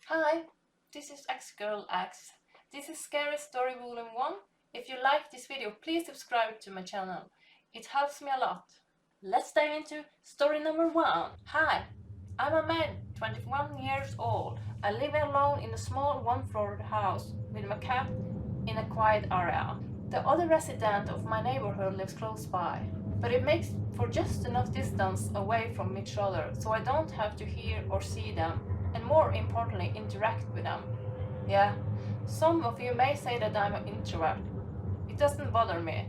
Hi, this is X-Girl X. This is Scary Story Vol.1. If you like this video, please subscribe to my channel. It helps me a lot. Let's dive into story number 1. Hi, I'm a man, 21 years old. I live alone in a small one-floored house with my cat in a quiet area. The other resident of my neighborhood lives close by, but it makes for just enough distance away from each other so I don't have to hear or see them, and more importantly, interact with them. Yeah, some of you may say that I'm an introvert. It doesn't bother me.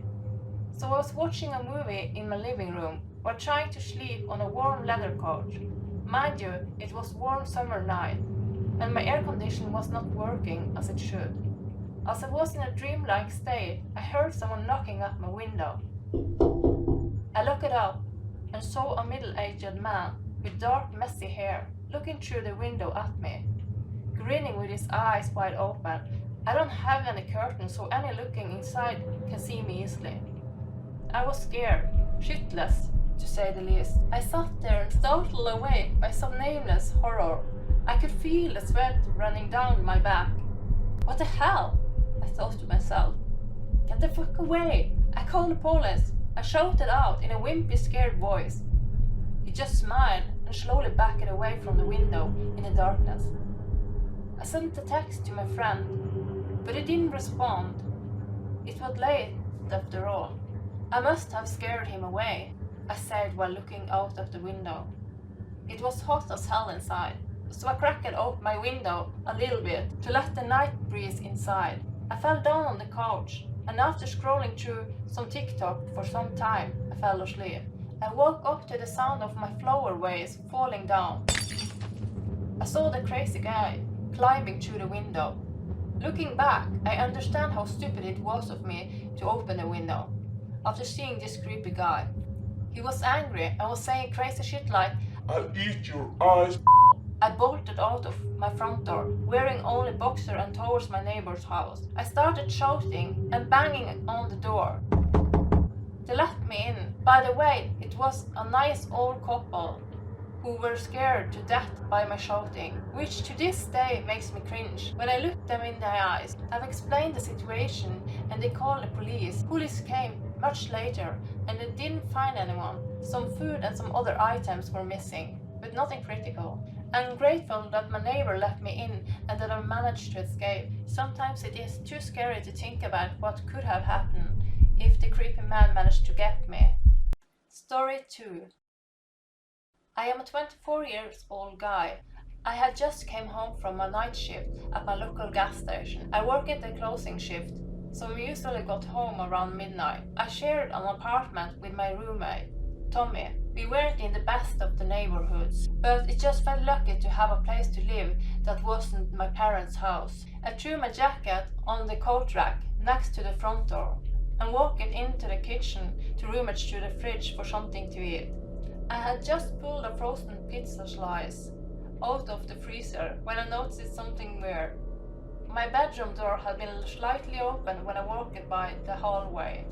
So I was watching a movie in my living room while trying to sleep on a warm leather couch. Mind you, it was warm summer night, and my air conditioning was not working as it should. As I was in a dreamlike state, I heard someone knocking at my window. I looked up and saw a middle-aged man with dark, messy hair looking through the window at me, grinning with his eyes wide open. I don't have any curtains, so any looking inside can see me easily. I was scared, shitless, to say the least. I sat there and startled awake by some nameless horror. I could feel the sweat running down my back. What the hell? I thought to myself. Get the fuck away! I called the police. I shouted out in a wimpy, scared voice. He just smiled and slowly backed away from the window in the darkness. I sent a text to my friend, but he didn't respond. It was late after all. I must have scared him away, I said while looking out of the window. It was hot as hell inside, so I cracked open my window a little bit to let the night breeze inside. I fell down on the couch, and after scrolling through some TikTok for some time, I fell asleep. I woke up to the sound of my flower vase falling down. I saw the crazy guy climbing through the window. Looking back, I understand how stupid it was of me to open the window after seeing this creepy guy. He was angry and was saying crazy shit like, "I'll eat your eyes." I bolted out of my front door, wearing only boxer and towards my neighbor's house. I started shouting and banging on the door. They let me in. By the way, it was a nice old couple who were scared to death by my shouting, which to this day makes me cringe when I look them in the eyes. I've explained the situation and they called the police. Police came much later and they didn't find anyone. Some food and some other items were missing, but nothing critical. I'm grateful that my neighbor let me in and that I managed to escape. Sometimes it is too scary to think about what could have happened if the creepy man managed to get me. Story 2. I am a 24-year-old guy. I had just came home from a night shift at my local gas station. I work at the closing shift, so we usually got home around midnight. I shared an apartment with my roommate, Tommy. We weren't in the best of the neighborhoods, but it just felt lucky to have a place to live that wasn't my parents' house. I threw my jacket on the coat rack next to the front door and walked into the kitchen to rummage through the fridge for something to eat. I had just pulled a frozen pizza slice out of the freezer when I noticed something weird. My bedroom door had been slightly open when I walked by the hallway.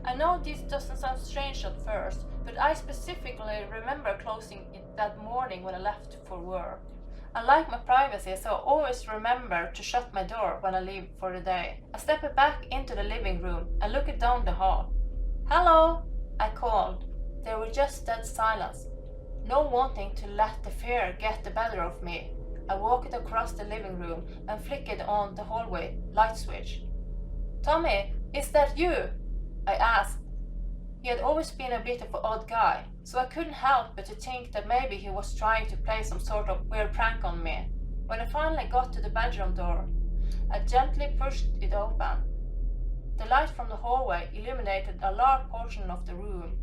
I know this doesn't sound strange at first, but I specifically remember closing it that morning when I left for work. I like my privacy, so I always remember to shut my door when I leave for the day. I stepped back into the living room and looked down the hall. "Hello," I called. There was just dead silence. Not wanting to let the fear get the better of me, I walked across the living room and flicked on the hallway light switch. "Tommy, is that you?" I asked. He had always been a bit of an odd guy, so I couldn't help but to think that maybe he was trying to play some sort of weird prank on me. When I finally got to the bedroom door, I gently pushed it open. The light from the hallway illuminated a large portion of the room.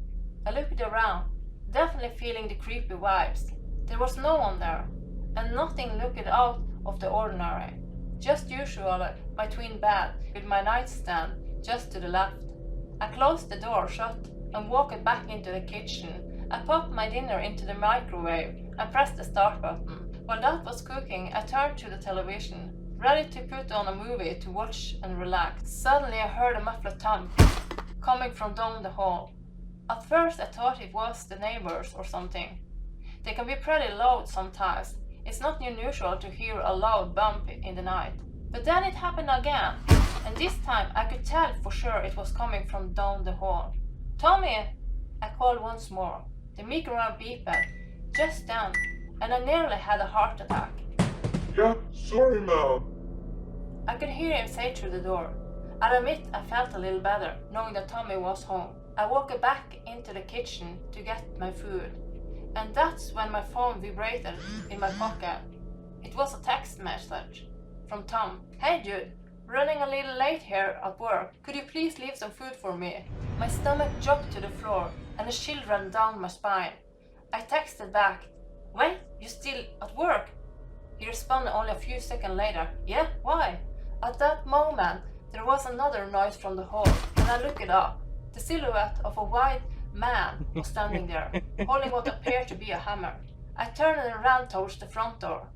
I looked around, definitely feeling the creepy vibes. There was no one there, and nothing looked out of the ordinary. Just usual, my twin bed with my nightstand just to the left. I closed the door shut and walked back into the kitchen. I popped my dinner into the microwave and pressed the start button. While that was cooking, I turned to the television, ready to put on a movie to watch and relax. Suddenly I heard a muffled thump coming from down the hall. At first I thought it was the neighbors or something. They can be pretty loud sometimes. It's not unusual to hear a loud bump in the night. But then it happened again, and this time I could tell for sure it was coming from down the hall. "Tommy!" I called once more. The microphone beeped just then, and I nearly had a heart attack. Yeah, sorry, man. I could hear him say through the door. I'll admit I felt a little better, knowing that Tommy was home. I walked back into the kitchen to get my food, and that's when my phone vibrated in my pocket. It was a text message from Tom. "Hey dude, running a little late here at work. Could you please leave some food for me?" My stomach dropped to the floor, and a chill ran down my spine. I texted back, "Wait, you still at work?" He responded only a few seconds later, "Yeah, why?" At that moment, there was another noise from the hall, and I looked up. The silhouette of a white man was standing there, holding what appeared to be a hammer. I turned and ran towards the front door,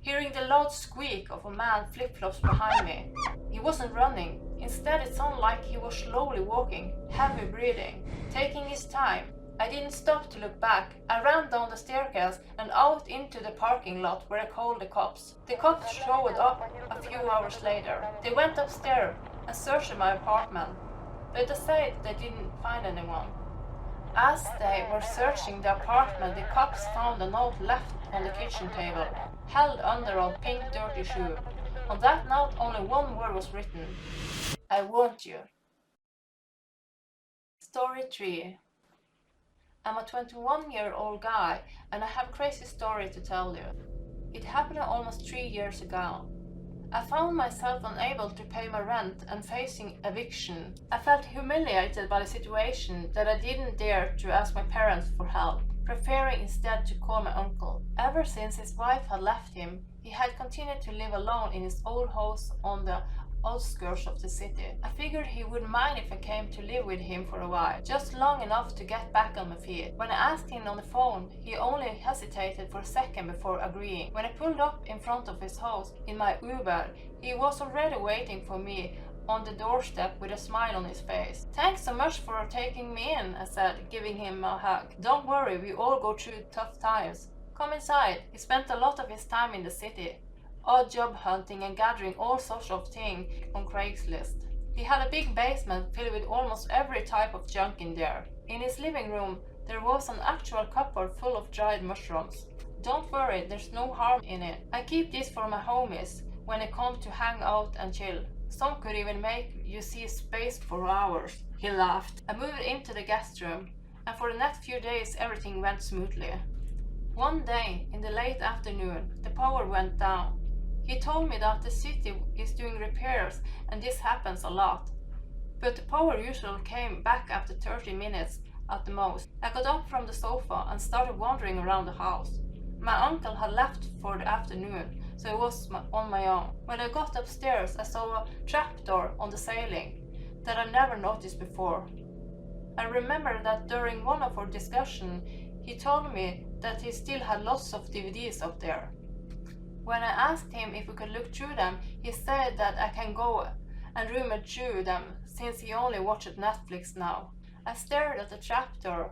hearing the loud squeak of a man flip-flops behind me. He wasn't running. Instead, it sounded like he was slowly walking, heavy breathing, taking his time. I didn't stop to look back. I ran down the staircase and out into the parking lot where I called the cops. The cops showed up a few hours later. They went upstairs and searched my apartment, but they said they didn't find anyone. As they were searching the apartment, the cops found a note left on the kitchen table, held under a pink dirty shoe. On that note, only one word was written: "I want you." Story 3. I'm a 21-year-old guy, and I have a crazy story to tell you. It happened almost 3 years ago. I found myself unable to pay my rent and facing eviction. I felt humiliated by the situation that I didn't dare to ask my parents for help, preferring instead to call my uncle. Ever since his wife had left him, he had continued to live alone in his old house on the outskirts of the city. I figured he wouldn't mind if I came to live with him for a while, just long enough to get back on my feet. When I asked him on the phone, he only hesitated for a second before agreeing. When I pulled up in front of his house in my Uber, he was already waiting for me on the doorstep with a smile on his face. "Thanks so much for taking me in," I said, giving him a hug. "Don't worry, we all go through tough times. Come inside." He spent a lot of his time in the city, odd job hunting and gathering all sorts of things on Craigslist. He had a big basement filled with almost every type of junk in there. In his living room, there was an actual cupboard full of dried mushrooms. "Don't worry, there's no harm in it. I keep this for my homies when they come to hang out and chill. Some could even make you see space for hours." He laughed. I moved into the guest room, and for the next few days everything went smoothly. One day, in the late afternoon, the power went down. He told me that the city is doing repairs and this happens a lot, but the power usually came back after 30 minutes at the most. I got up from the sofa and started wandering around the house. My uncle had left for the afternoon, so I was on my own. When I got upstairs, I saw a trapdoor on the ceiling that I never noticed before. I remember that during one of our discussions, he told me that he still had lots of DVDs up there. When I asked him if we could look through them, he said that I can go and rummage through them since he only watched Netflix now. I stared at the trapdoor.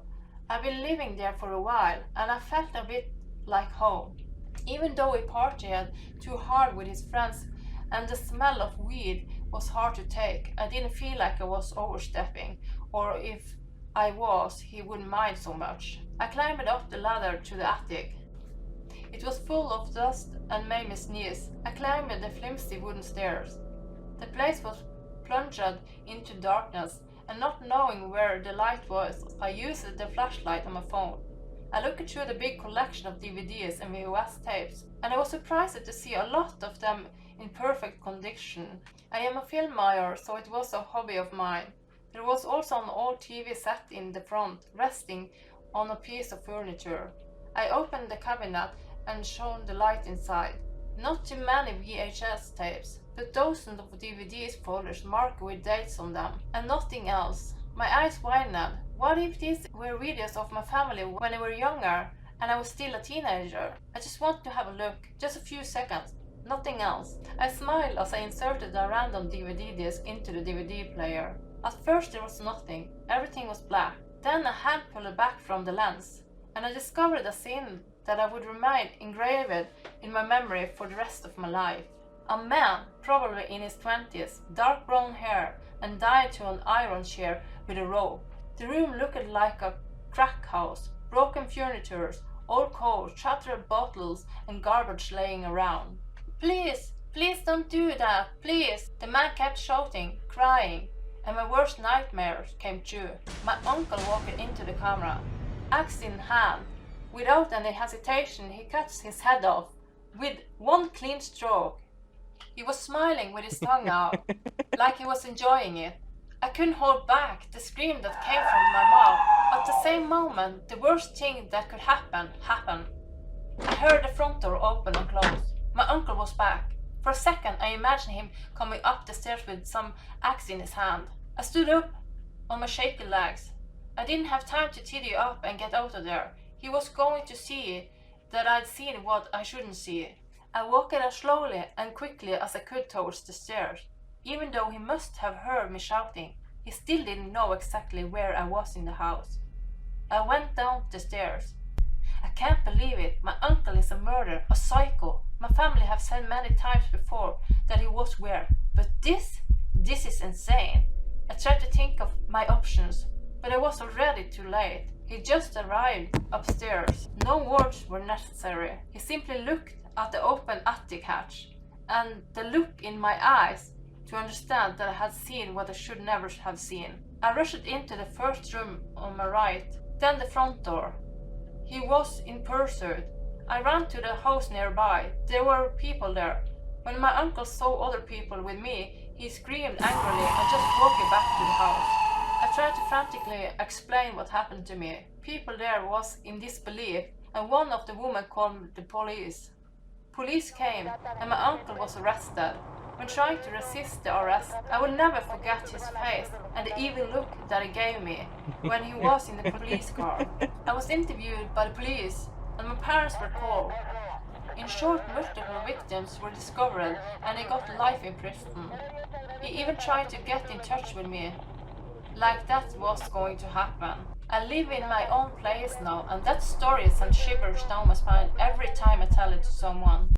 I've been living there for a while, and I felt a bit like home. Even though he partied too hard with his friends and the smell of weed was hard to take, I didn't feel like I was overstepping, or if I was, he wouldn't mind so much. I climbed up the ladder to the attic. It was full of dust and made me sneeze. I climbed the flimsy wooden stairs. The place was plunged into darkness, and not knowing where the light was, I used the flashlight on my phone. I looked through the big collection of DVDs and VHS tapes, and I was surprised to see a lot of them in perfect condition. I am a filmmaker, so it was a hobby of mine. There was also an old TV set in the front, resting on a piece of furniture. I opened the cabinet and shone the light inside. Not too many VHS tapes, but dozens of DVDs folders marked with dates on them, and nothing else. My eyes widened. What if these were videos of my family when they were younger and I was still a teenager? I just wanted to have a look, just a few seconds, nothing else. I smiled as I inserted a random DVD disc into the DVD player. At first there was nothing, everything was black. Then a hand pulled back from the lens, and I discovered a scene that I would remain engraved in my memory for the rest of my life. A man, probably in his 20s, dark brown hair, and tied to an iron chair with a rope. The room looked like a crack house, broken furniture, old coats, shattered bottles, and garbage laying around. Please, please don't do that, please! The man kept shouting, crying, and my worst nightmares came true. My uncle walked into the camera, axe in hand. Without any hesitation, he cuts his head off with one clean stroke. He was smiling with his tongue out, like he was enjoying it. I couldn't hold back the scream that came from my mouth. At the same moment, the worst thing that could happen happened. I heard the front door open and close. My uncle was back. For a second, I imagined him coming up the stairs with some axe in his hand. I stood up on my shaky legs. I didn't have time to tidy up and get out of there. He was going to see that I'd seen what I shouldn't see. I walked as slowly and quickly as I could towards the stairs. Even though he must have heard me shouting, he still didn't know exactly where I was in the house. I went down the stairs. I can't believe it. My uncle is a murderer, a psycho. My family have said many times before that he was weird. But this is insane. I tried to think of my options, but it was already too late. He just arrived upstairs. No words were necessary. He simply looked at the open attic hatch, and the look in my eyes to understand that I had seen what I should never have seen. I rushed into the first room on my right, then the front door. He was in pursuit. I ran to the house nearby. There were people there. When my uncle saw other people with me, he screamed angrily and just walked back to the house. I tried to frantically explain what happened to me. People there was in disbelief, and one of the women called the police. Police came, and my uncle was arrested. When trying to resist the arrest, I will never forget his face and the evil look that he gave me when he was in the police car. I was interviewed by the police, and my parents were called. In short, multiple victims were discovered, and they got life in prison. He even tried to get in touch with me, like that was going to happen. I live in my own place now, and that story sends shivers down my spine every time I tell it to someone.